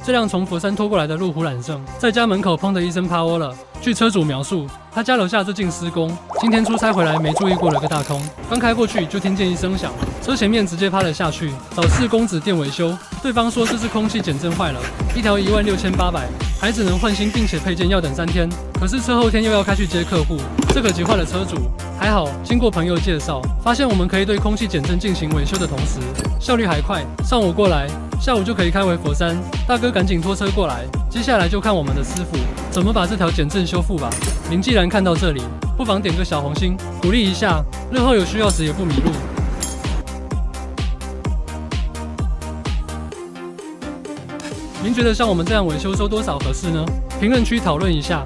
这辆从佛山拖过来的路虎揽胜，在家门口砰的一声趴窝了。据车主描述，他家楼下最近施工，今天出差回来没注意过了个大空，刚开过去就听见一声响，车前面直接趴了下去，找4公子店维修，对方说这是空气减震坏了，一条16800，还只能换新，并且配件要等3天。可是车后天又要开去接客户，这可急坏了车主。还好经过朋友介绍，发现我们可以对空气减震进行维修的同时，效率还快，上午过来，下午就可以开回佛山。大哥赶紧拖车过来，接下来就看我们的师傅怎么把这条减震修复吧。您既然看到这里，不妨点个小红心，鼓励一下，日后有需要时也不迷路。您觉得像我们这样维修收多少合适呢？评论区讨论一下。